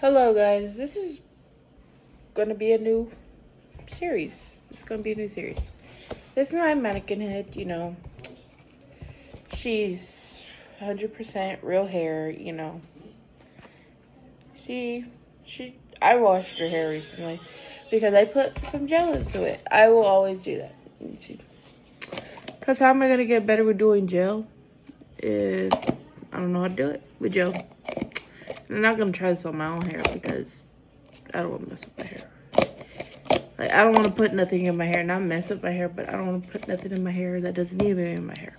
Hello guys, this is gonna be a new series. It's gonna be a new series. This is my mannequin head, She's 100% real hair, I washed her hair recently because I put some gel into it. I will always do that. Because how am I gonna get better with doing gel if I don't know how to do it with gel? I'm not gonna try this on my own hair because I don't want to mess up my hair. Like, I don't want to put nothing in my hair, not mess up my hair, but I don't want to put nothing in my hair that doesn't need to be in my hair.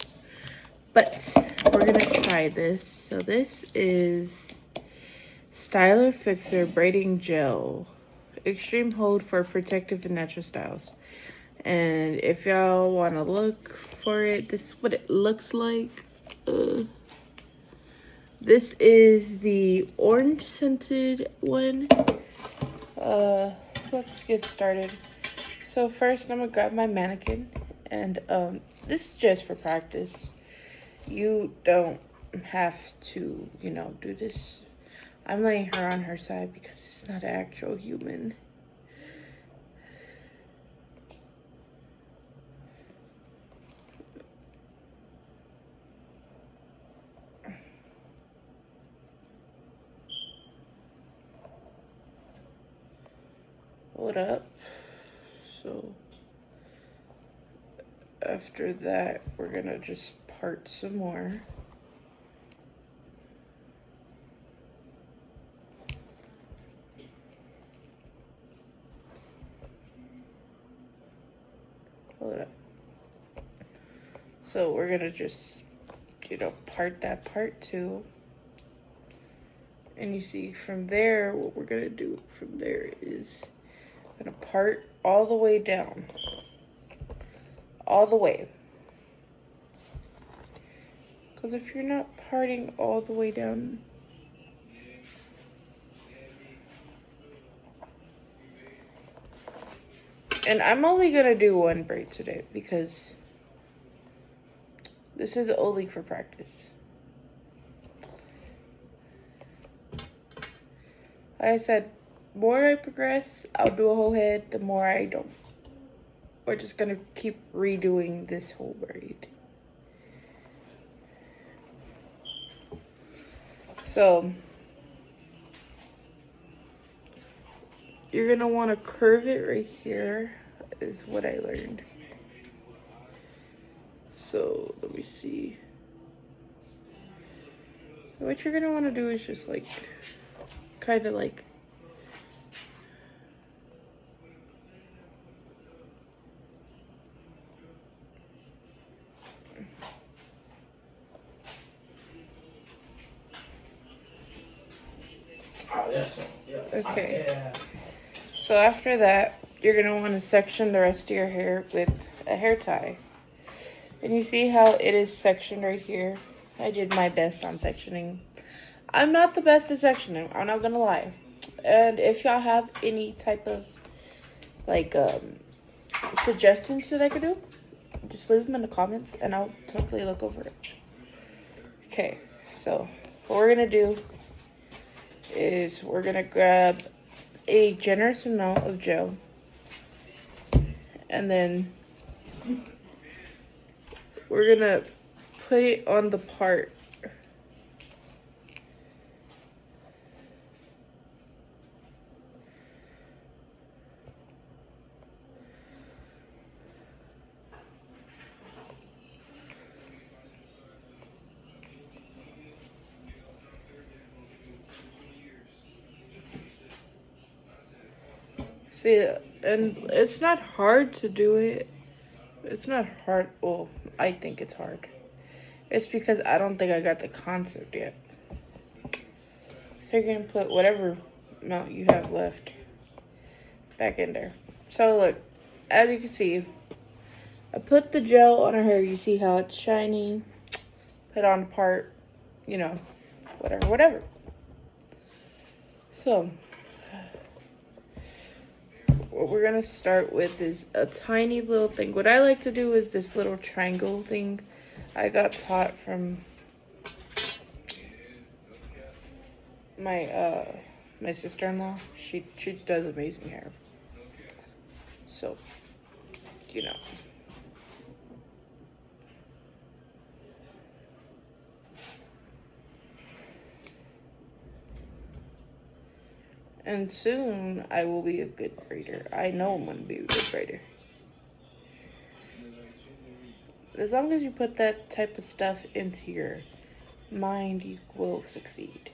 But we're gonna try this. So this is Styler Fixer Braiding Gel, Extreme Hold for Protective and Natural Styles. And if y'all want to look for it, this is what it looks like. This is the orange scented one. Let's get started. So first I'm gonna grab my mannequin, and this is just for practice. You don't have to, do this. I'm laying her on her side because it's not an actual human. Hold up. So after that, we're gonna just part some more. Hold up. So we're gonna just, part that part too. And you see from there, what we're gonna do from there is gonna part all the way down. All the way. Because if you're not parting all the way down, and I'm only gonna do one braid today because this is only for practice. Like I said, the more I progress, I'll do a whole head. The more I don't. We're just gonna keep redoing this whole braid. So you're gonna want to curve it right here, is what I learned. So let me see. What you're gonna want to do is just like kind of like okay. So after that, you're gonna want to section the rest of your hair with a hair tie. And you see how it is sectioned right here? I did my best on sectioning. I'm not the best at sectioning, I'm not gonna lie. And if y'all have any type of like suggestions that I could do, just leave them in the comments and I'll totally look over it. Okay, so what we're gonna do is we're gonna grab a generous amount of gel, and then we're gonna put it on the part. See, and it's not hard to do it. It's not hard. Well, I think it's hard. It's because I don't think I got the concept yet. So you're gonna put whatever amount you have left back in there. So look, as you can see, I put the gel on her hair. You see how it's shiny? Put on part, whatever. So what we're gonna start with is a tiny little thing. What I like to do is this little triangle thing I got taught from my my sister-in-law. She does amazing hair. So, you know. And soon I will be a good braider. I know I'm gonna be a good braider. As long as you put that type of stuff into your mind, you will succeed.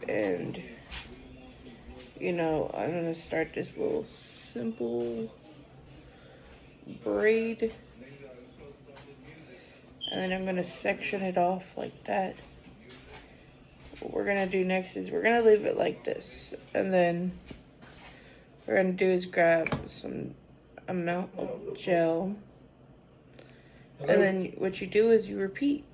And, you know, I'm gonna start this little simple braid. And then I'm gonna section it off like that. What we're gonna do next is we're gonna leave it like this. And then what we're gonna do is grab some amount of gel. Hello? And then what you do is you repeat.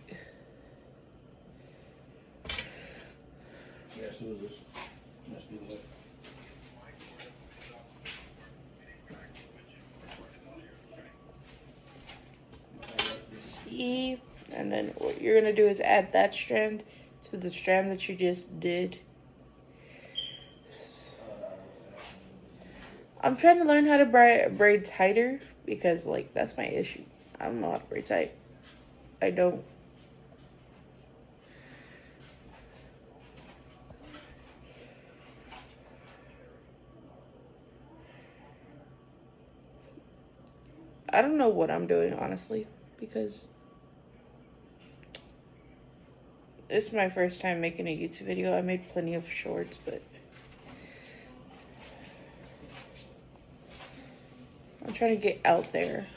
Yeah, so this must be the way. See? And then what you're gonna do is add that strand to the strand that you just did. I'm trying to learn how to braid tighter because, like, that's my issue. I don't know how to braid tight. I don't. I don't know what I'm doing, honestly, because this is my first time making a YouTube video. I made plenty of shorts, but I'm trying to get out there,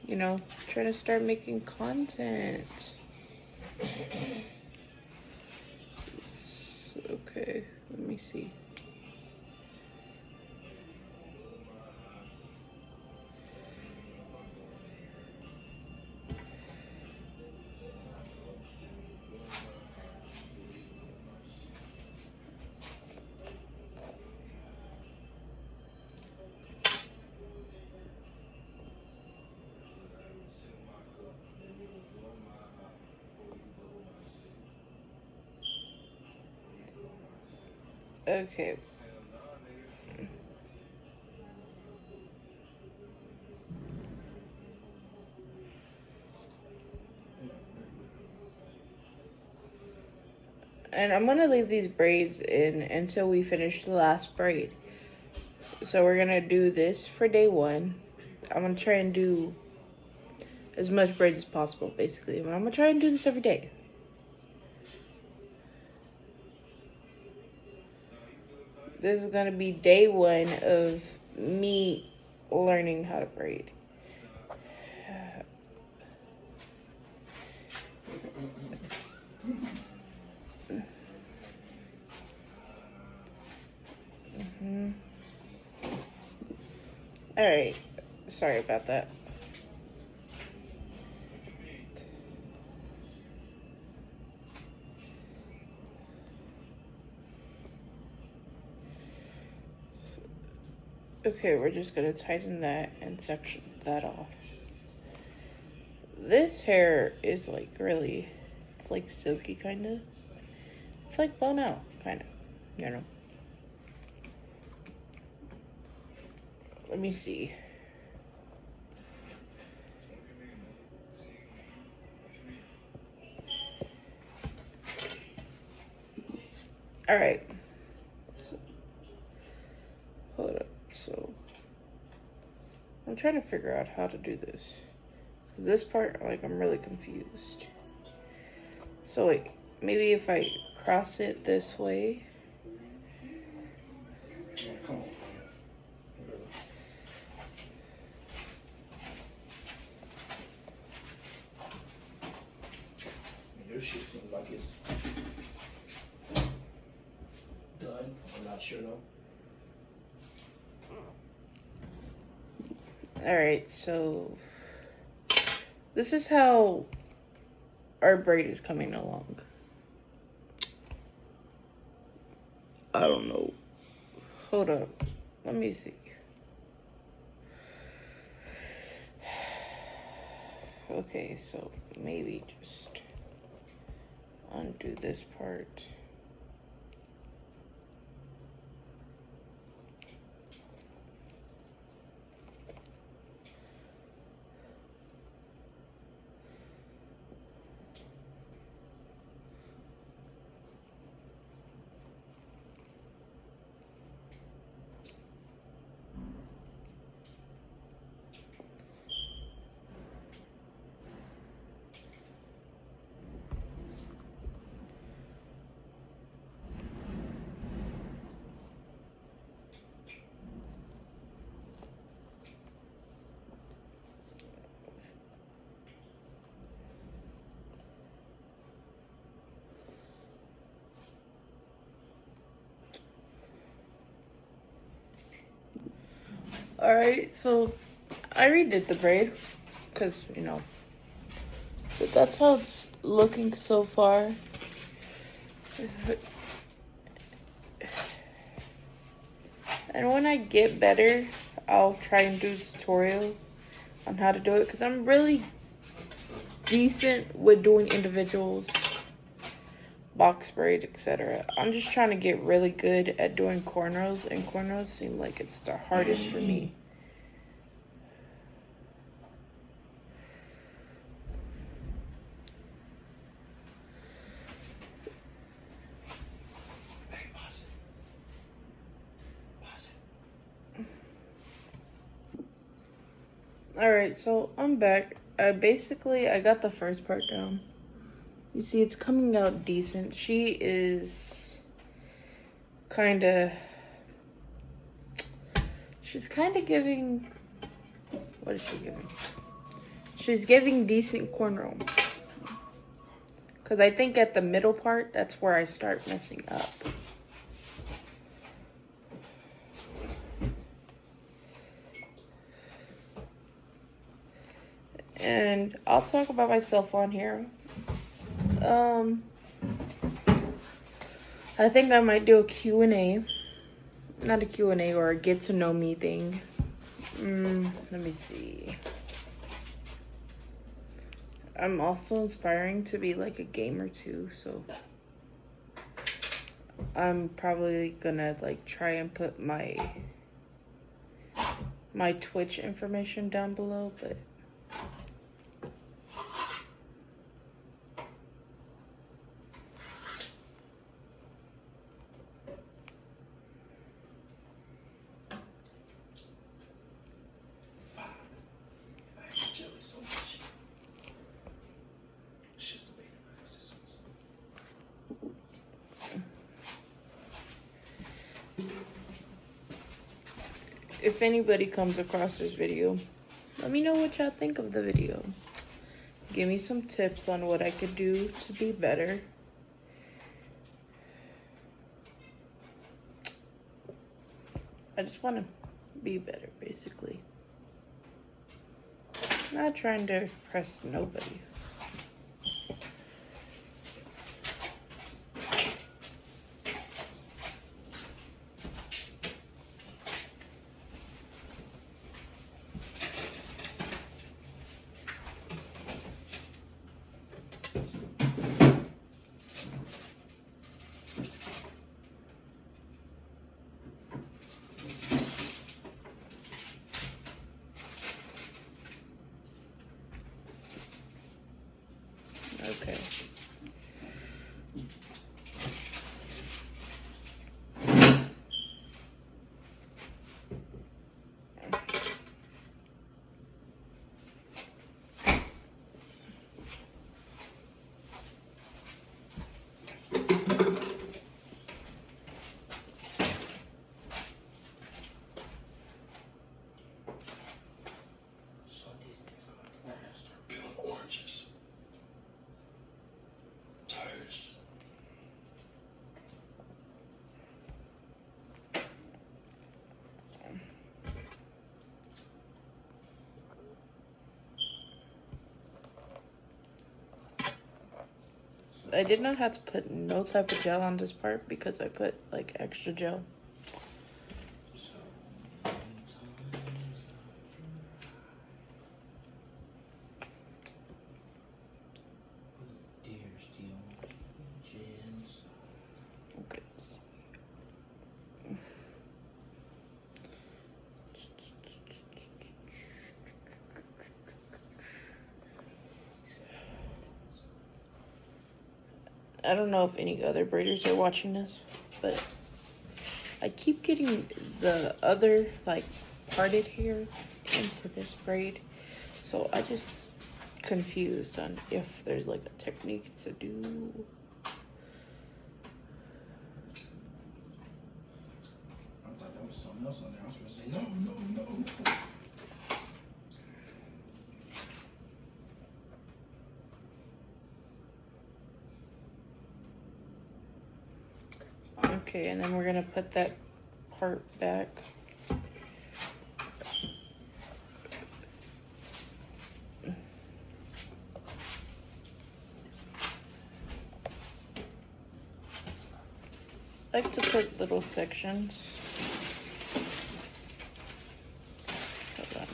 you know, trying to start making content. Okay, let me see. Okay. And I'm gonna leave these braids in until we finish the last braid. So we're gonna do this for day one. I'm gonna try and do as much braids as possible, basically. But I'm gonna try and do this every day. This is gonna be day one of me learning how to braid. All right, sorry about that. Okay, we're just gonna tighten that and section that off. This hair is like really, it's like silky kind of. It's like blown out, kind of, you know. Let me see. All right. So, hold up. So, I'm trying to figure out how to do this. This part, like, I'm really confused. So wait, maybe if I cross it this way. Come on. Your shit seems like it's done. I'm not sure though. All right, so this is how our braid is coming along. I don't know. Hold up. Let me see. Okay, so maybe just undo this part. Alright, so I redid the braid because, you know, but that's how it's looking so far. And when I get better, I'll try and do a tutorial on how to do it because I'm really decent with doing individuals, box braid, etc. I'm just trying to get really good at doing cornrows, and cornrows seem like it's the hardest for me. Alright, so I'm back. I got the first part down. You see, it's coming out decent. She is she's kind of giving, what is she giving? She's giving decent cornrow. Because I think at the middle part, that's where I start messing up. And I'll talk about myself on here. I think I might do a Q&A. Not a Q&A, or a get to know me thing. Let me see. I'm also inspiring to be like a gamer too, so I'm probably gonna like try and put my Twitch information down below, but if anybody comes across this video, let me know what y'all think of the video. Give me some tips on what I could do to be better. I just want to be better, basically. Not trying to impress nobody. Okay. I did not have to put no type of gel on this part because I put like extra gel. I don't know if any other braiders are watching this, but I keep getting the other like parted hair into this braid, so I just confused on if there's like a technique to do. I thought that was something else on there. I was gonna say no. Okay, and then we're gonna put that part back. I like to put little sections. Hold on.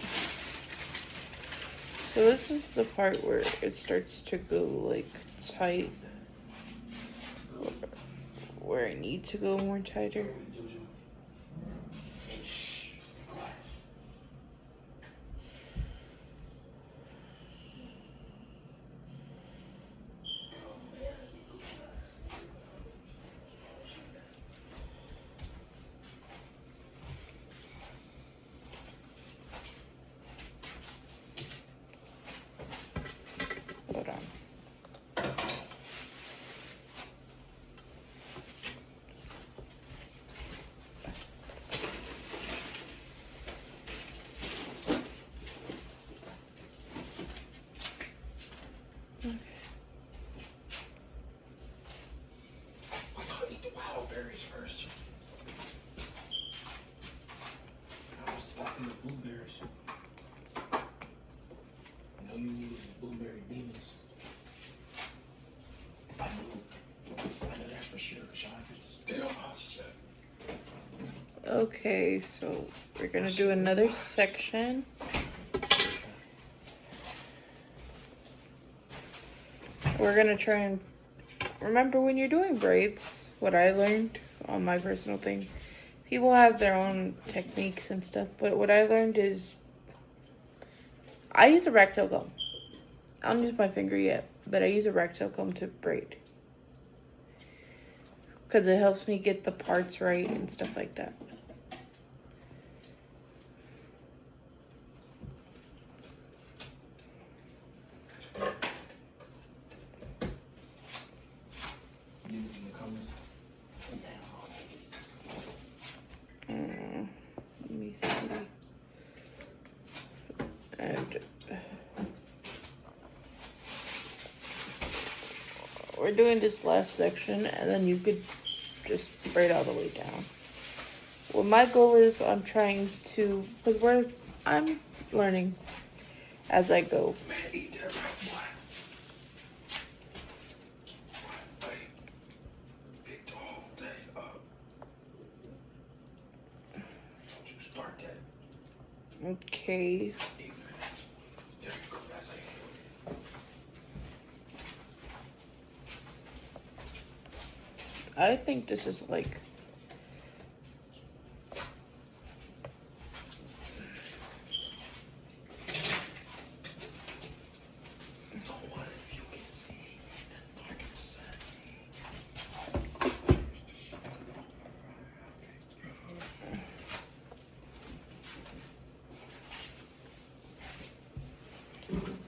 So this is the part where it starts to go like tight, where I need to go more tighter. Hold on. I gotta eat the wild berries first. I was talking the blueberries. I know you need the blueberry demons. I know that's for sure, because Sean used to steal my shit. Okay, so we're gonna do another section. We're gonna try and remember, when you're doing braids, what I learned on my personal thing, people have their own techniques and stuff, but what I learned is I use a ragtail comb. I don't use my finger yet, but I use a ragtail comb to braid, because it helps me get the parts right and stuff like that. Leave it in the comments. Let me see. And we're doing this last section, and then you could just braid all the way down. Well, my goal is I'm trying to, because I'm learning as I go. Man, eat that right, boy. Pick the whole thing up. Don't you start that. Okay. There you go. That's it. I think this is like,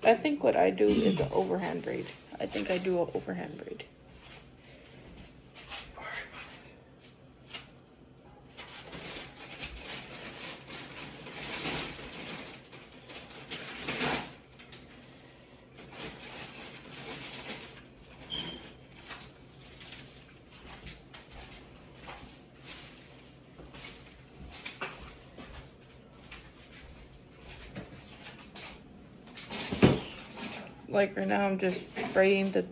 I think what I do is an overhand braid. I think I do an overhand braid. Like right now, I'm just braiding the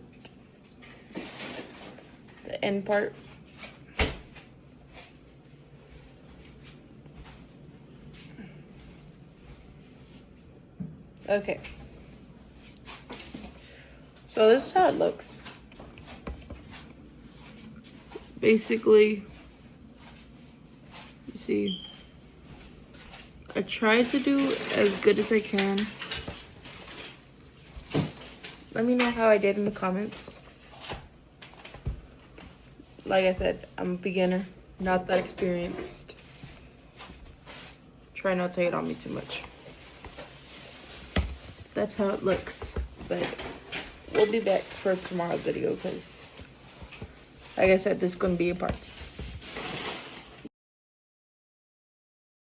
end part. Okay. So this is how it looks. Basically, you see, I tried to do as good as I can. Let me know how I did in the comments. like I said, I'm a beginner, not that experienced. Try not to take it on me too much. That's how it looks, but we'll be back for tomorrow's video because, like I said, this is going to be in parts.